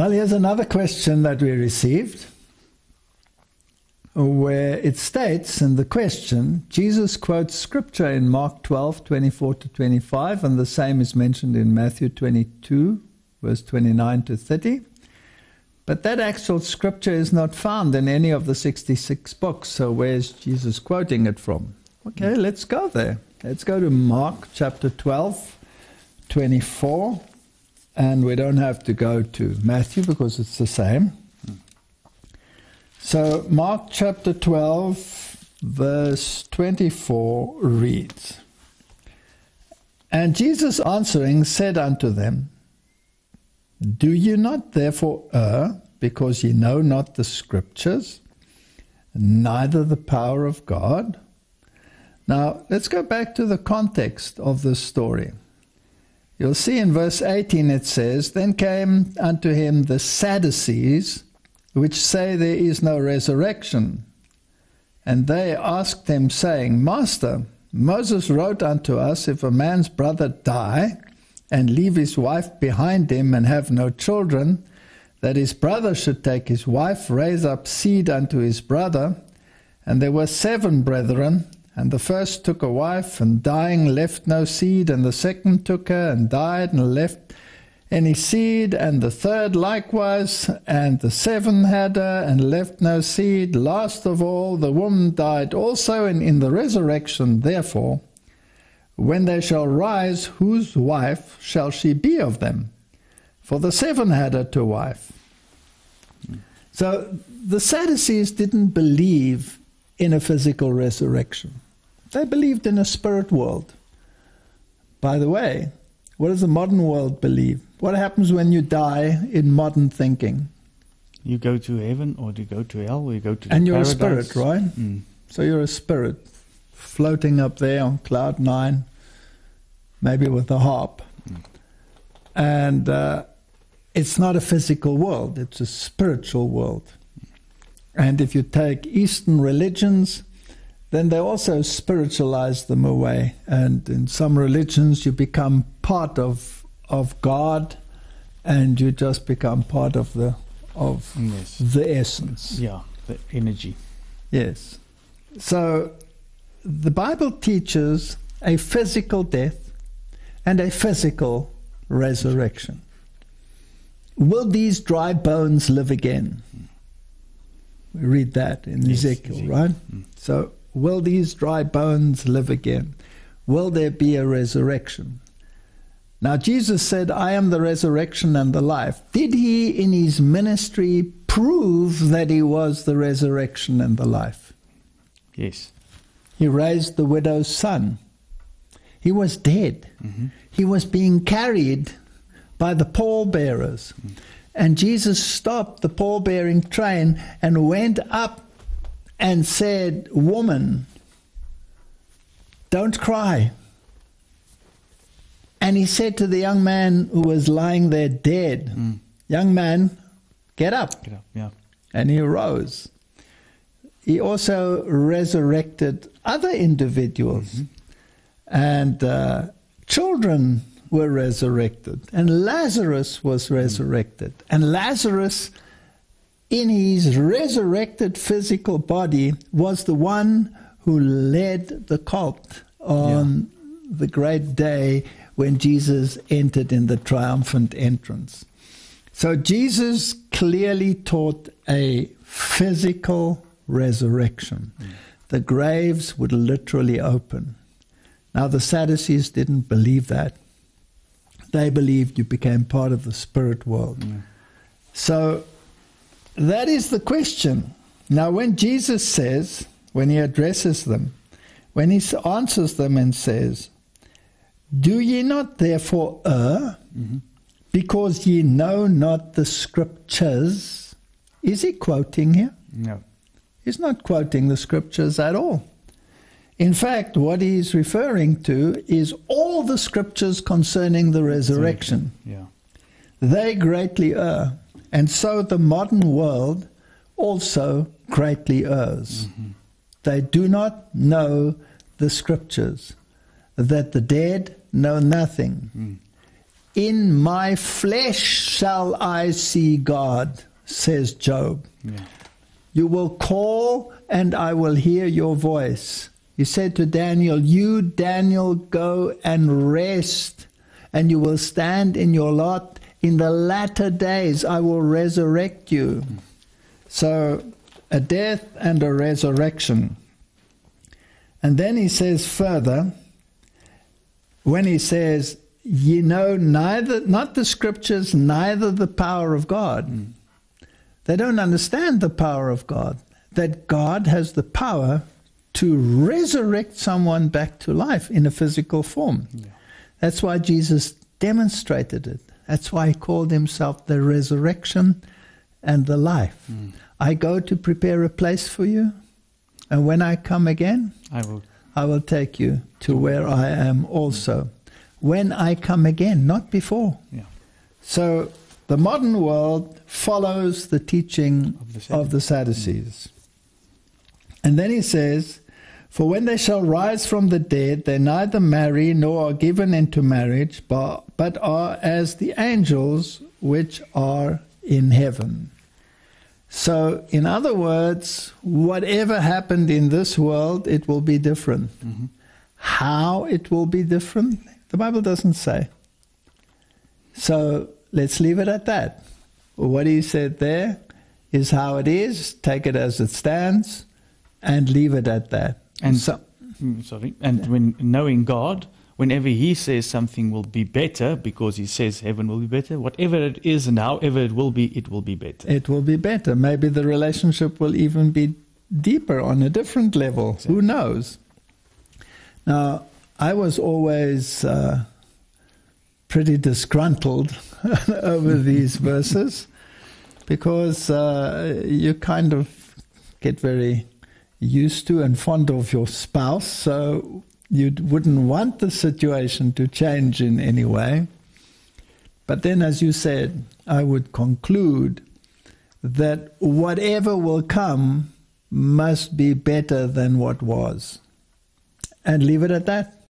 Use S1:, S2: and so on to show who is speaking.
S1: Well, here's another question that we received, where it states in the question, Jesus quotes scripture in Mark 12:24-25, and the same is mentioned in Matthew 22, verse 29-30. But that actual scripture is not found in any of the 66 books, so where's Jesus quoting it from? Okay, let's go there. Let's go to Mark chapter 12:24, and we don't have to go to Matthew because it's the same. So Mark chapter 12, verse 24 reads, And Jesus answering said unto them, Do you not therefore err, because ye know not the Scriptures, neither the power of God? Now, let's go back to the context of this story. You'll see in verse 18 it says, Then came unto him the Sadducees, which say there is no resurrection. And they asked him, saying, Master, Moses wrote unto us, if a man's brother die, and leave his wife behind him, and have no children, that his brother should take his wife, raise up seed unto his brother. And there were 7 brethren, and the first took a wife, and dying left no seed, and the second took her, and died, and left any seed, and the third likewise, and the 7 had her, and left no seed. Last of all, the woman died also, and in the resurrection, therefore, when they shall rise, whose wife shall she be of them? For the 7 had her to wife. So the Sadducees didn't believe in a physical resurrection. They believed in a spirit world. By the way, what does the modern world believe? What happens when you die in modern thinking?
S2: You go to heaven, or you go to hell, or you go to
S1: and you're
S2: paradise.
S1: A spirit, right? So you're a spirit floating up there on cloud 9, maybe with a harp. And it's not a physical world, it's a spiritual world. And if you take Eastern religions, then they also spiritualize them away. And in some religions, you become part of God, and you just become part of the essence.
S2: Yeah, the energy.
S1: Yes. So the Bible teaches a physical death and a physical resurrection. Will these dry bones live again? We read that in Ezekiel, right? So, will these dry bones live again? Will there be a resurrection? Now, Jesus said, I am the resurrection and the life. Did he, in his ministry, prove that he was the resurrection and the life?
S2: Yes.
S1: He raised the widow's son. He was dead. He was being carried by the pallbearers. And Jesus stopped the pallbearing train and went up and said, Woman, don't cry. And he said to the young man who was lying there dead, Young man, get up.
S2: Get up, yeah.
S1: And he arose. He also resurrected other individuals. And children were resurrected. And Lazarus was resurrected. And Lazarus, in his resurrected physical body, was the one who led the cult on the great day when Jesus entered in the triumphant entrance. So Jesus clearly taught a physical resurrection. The graves would literally open. Now the Sadducees didn't believe that. They believed you became part of the spirit world. So that is the question. Now when Jesus says, when he addresses them, when he answers them and says, Do ye not therefore err, because ye know not the Scriptures? Is he quoting here?
S2: No.
S1: He's not quoting the Scriptures at all. In fact, what he's referring to is all the Scriptures concerning the resurrection.
S2: Yeah.
S1: They greatly err, and so the modern world also greatly errs. They do not know the Scriptures, that the dead know nothing, In my flesh shall I see God, says Job.
S2: Yeah.
S1: You will call and I will hear your voice. He said to Daniel, you, Daniel, go and rest, and you will stand in your lot. In the latter days I will resurrect you. So, a death and a resurrection. And then he says further, when he says, ye know neither, not the scriptures, neither the power of God. They don't understand the power of God, that God has the power to resurrect someone back to life in a physical form. Yeah. That's why Jesus demonstrated it. That's why he called himself the resurrection and the life. I go to prepare a place for you, and when I come again, I will take you to where I am also. When I come again, not before. Yeah. So the modern world follows the teaching of the Sadducees. And then he says, for when they shall rise from the dead, they neither marry nor are given into marriage, but are as the angels which are in heaven. So, in other words, whatever happened in this world, it will be different. How it will be different, the Bible doesn't say. So, let's leave it at that. What he said there is how it is, take it as it stands, and leave it at that.
S2: And when knowing God, whenever he says something will be better, because he says heaven will be better, whatever it is and however it will be better.
S1: It will be better. Maybe the relationship will even be deeper on a different level. Exactly. Who knows? Now, I was always pretty disgruntled over these verses, because you kind of get very used to and fond of your spouse, so you wouldn't want the situation to change in any way. But then, as you said, I would conclude that whatever will come must be better than what was. And leave it at that.